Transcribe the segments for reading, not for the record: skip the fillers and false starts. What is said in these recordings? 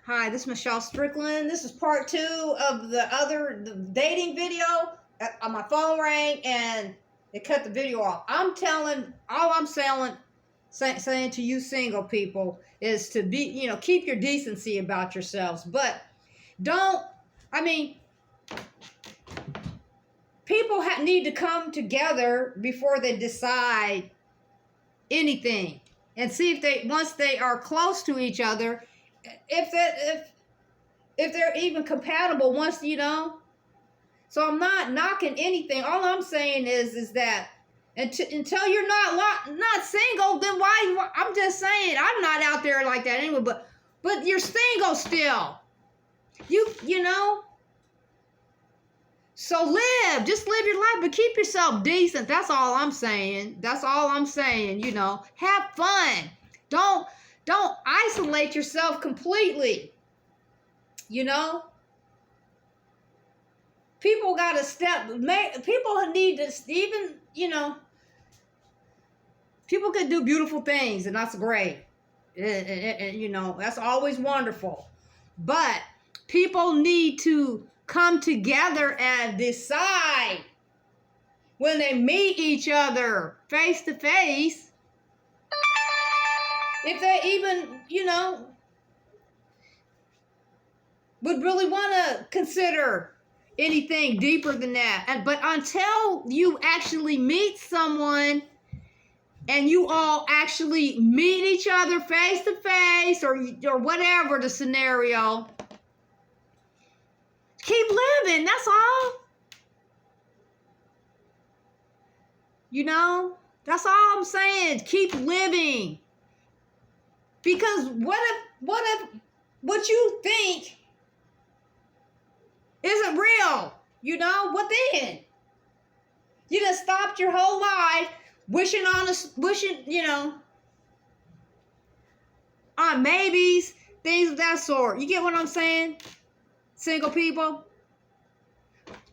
Hi, this is Michelle Strickland. This is part two of the dating video. My phone rang and it cut the video off. All I'm saying to you single people is to be, keep your decency about yourselves. But don't, I mean, people need to come together before they decide anything and see once they are close to each other, if they're even compatible once. So I'm not knocking anything. All I'm saying is that until you're not single, then why? I'm just saying, I'm not out there like that anyway. But you're single still. You know. So just live your life, but keep yourself decent. That's all I'm saying. Have fun. Don't isolate yourself completely. People got to people need to people can do beautiful things, and that's great. That's always wonderful. But people need to come together and decide when they meet each other face to face if they even, would really want to consider anything deeper than that. But until you actually meet someone and you all actually meet each other face to face or whatever the scenario, keep living. That's all. That's all I'm saying. Keep living. Because what if what you think isn't real? What then? You just stopped your whole life wishing on maybes, things of that sort. You get what I'm saying? Single people.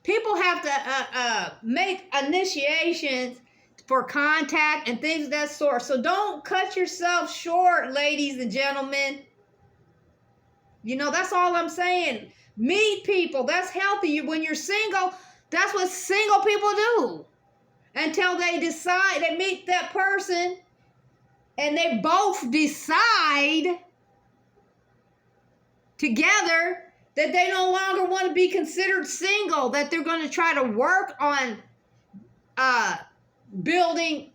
People have to make initiations for contact and things of that sort. So don't cut yourself short, ladies and gentlemen. That's all I'm saying. Meet people. That's healthy. When you're single, that's what single people do. Until they decide, they meet that person, and they both decide together that they no longer want to be considered single, that they're going to try to work on building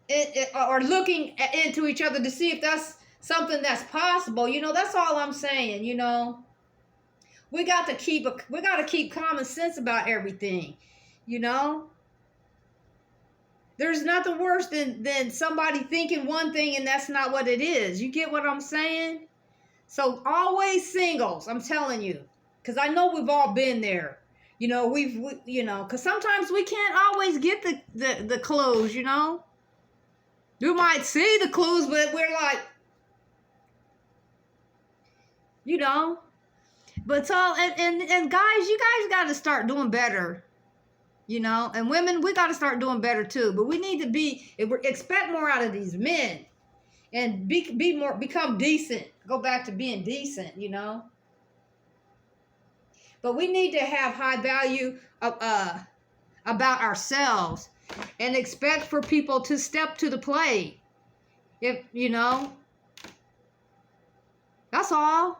it, or looking into each other to see if that's something that's possible. That's all I'm saying. We got to keep common sense about everything. There's nothing worse than somebody thinking one thing and that's not what it is. You get what I'm saying? So always singles, I'm telling you, because I know we've all been there. Because sometimes we can't always get the clues. You might see the clues, but we're like, But so and guys, you guys got to start doing better. And women, we got to start doing better too. But we need to expect more out of these men, and become decent. Go back to being decent. But we need to have high value about ourselves, and expect for people to step to the plate. That's all.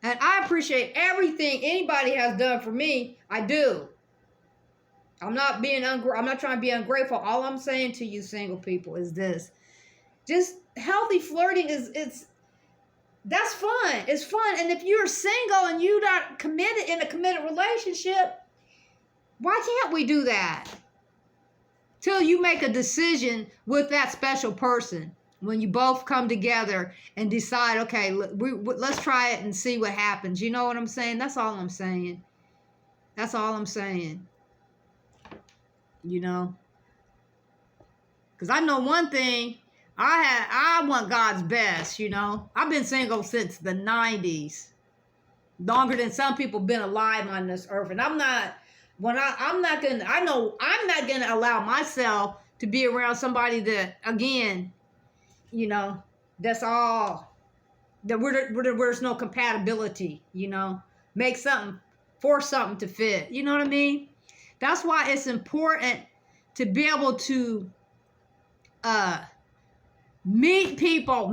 And I appreciate everything anybody has done for me. I do. I'm not trying to be ungrateful. All I'm saying to you single people is this. Just healthy flirting that's fun. It's fun. And if you're single and you're not committed in a committed relationship, why can't we do that? Till you make a decision with that special person. When you both come together and decide, okay, let's try it and see what happens. You know what I'm saying? That's all I'm saying. That's all I'm saying. Because I know one thing. I want God's best. I've been single since the 90s, longer than some people been alive on this earth, and I'm not gonna allow myself to be around somebody that, again, that's all that where there's no compatibility, you know. Make something, force something to fit. You know what I mean? That's why it's important to be able to meet people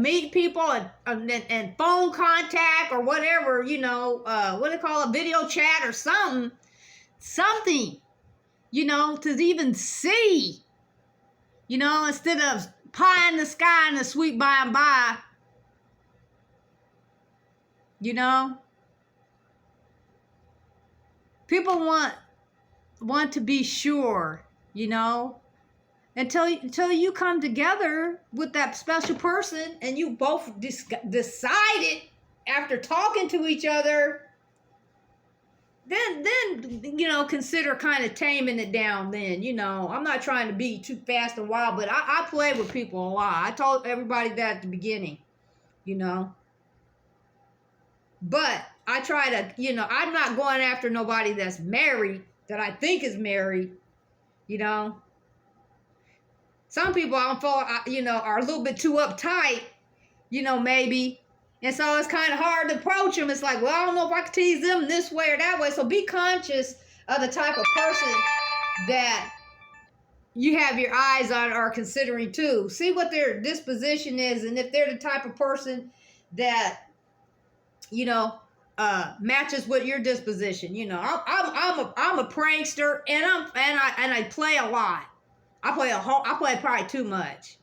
and phone contact or whatever, you know, what do they call it, video chat or something, you know, to even see, you know, instead of pie in the sky and a sweet by and by, you know. People want to be sure, you know, until you come together with that special person and you both decided after talking to each other, then you know, consider kind of taming it down. Then, you know, I'm not trying to be too fast and wild, but I play with people a lot. I told everybody that at the beginning, you know. But I try to, you know, I'm not going after nobody that's married, that I think is married, you know. Some people you know, are a little bit too uptight, you know, maybe. And so it's kind of hard to approach them. It's like, well, I don't know if I can tease them this way or that way. So be conscious of the type of person that you have your eyes on or considering too. See what their disposition is, and if they're the type of person that, you know, matches with your disposition. You know, I'm a prankster, and I play a lot. I play probably too much,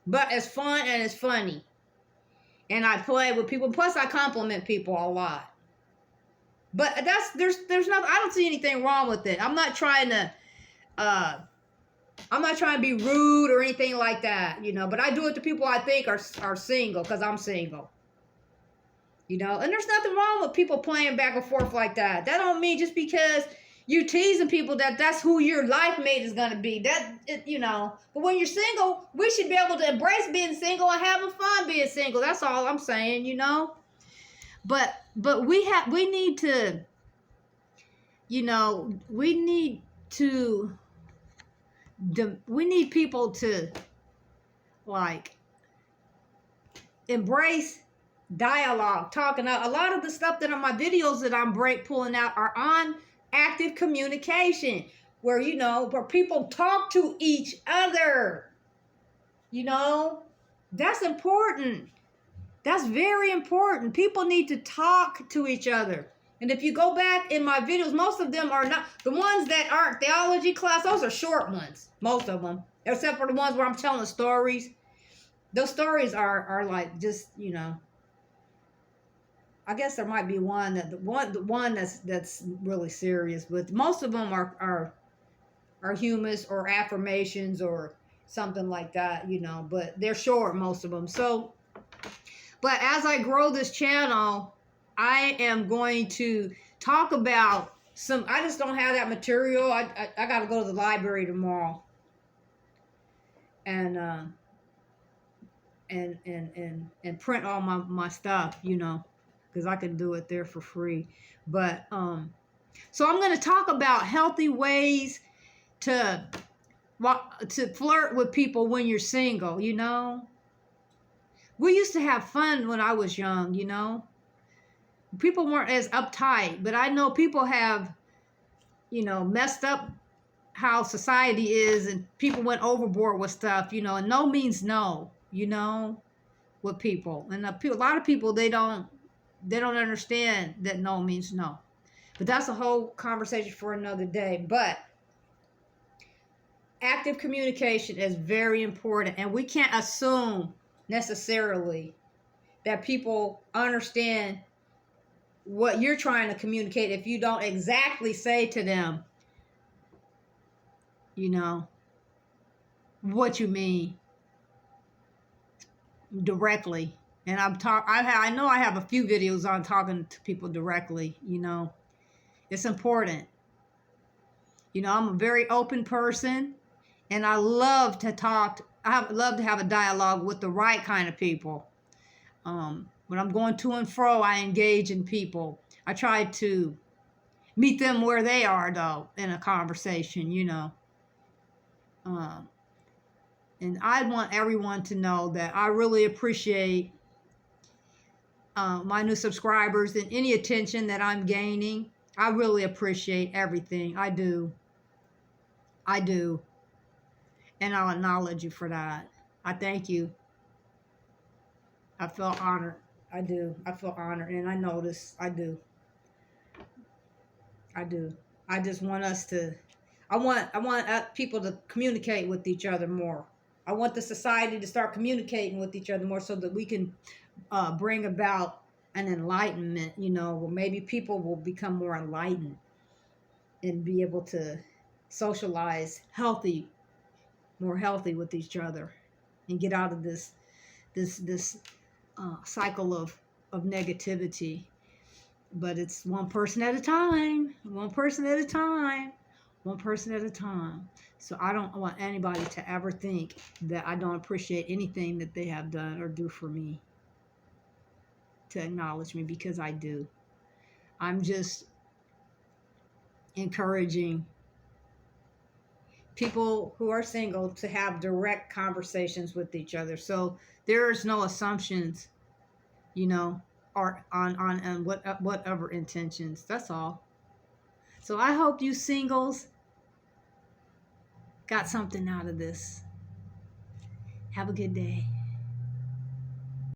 but it's fun and it's funny, and I play with people. Plus, I compliment people a lot. But there's nothing. I don't see anything wrong with it. I'm not trying to be rude or anything like that, you know. But I do it to people I think are single, because I'm single. You know, and there's nothing wrong with people playing back and forth like that. That don't mean just because you teasing people that's who your life mate is gonna be. You know. But when you're single, we should be able to embrace being single and having fun being single. That's all I'm saying, you know. But we need to, you know, we need people to, like, embrace dialogue, talking out. A lot of the stuff that on my videos that I'm pulling out are on active communication, where, you know, where people talk to each other. You know, that's important. That's very important. People need to talk to each other. And if you go back in my videos, most of them are not, the ones that aren't theology class, those are short ones, most of them, except for the ones where I'm telling stories. Those stories are like, just, you know, I guess there might be one that's really serious, but most of them are humorous or affirmations or something like that, you know, but they're short, most of them. So, but as I grow this channel, I am going to talk about I just don't have that material. I got to go to the library tomorrow and print all my stuff, you know, because I can do it there for free. But so I'm going to talk about healthy ways to flirt with people when you're single, you know. We used to have fun when I was young, you know. People weren't as uptight, but I know people have, you know, messed up how society is, and people went overboard with stuff, you know, and no means no, you know, with people. And a lot of people, they don't understand that no means no. But that's a whole conversation for another day. But active communication is very important, and we can't assume necessarily that people understand what you're trying to communicate if you don't exactly say to them, you know, what you mean directly. And I know I have a few videos on talking to people directly, you know. It's important. You know, I'm a very open person, and I love to talk. I love to have a dialogue with the right kind of people. When I'm going to and fro, I engage in people. I try to meet them where they are, though, in a conversation, you know. And I want everyone to know that I really appreciate my new subscribers and any attention that I'm gaining. I really appreciate everything. I do. I do. And I'll acknowledge you for that. I thank you. I feel honored. I do. I feel honored. And I notice. I do. I do. I just want us to. I want people to communicate with each other more. I want the society to start communicating with each other more so that we can bring about an enlightenment. Where maybe people will become more enlightened and be able to socialize more healthy with each other, and get out of this cycle of negativity. But it's one person at a time, one person at a time, one person at a time. So I don't want anybody to ever think that I don't appreciate anything that they have done or do for me, to acknowledge me, because I do. I'm just encouraging people who are single to have direct conversations with each other. So there's no assumptions, or on whatever intentions. That's all. So I hope you singles got something out of this. Have a good day.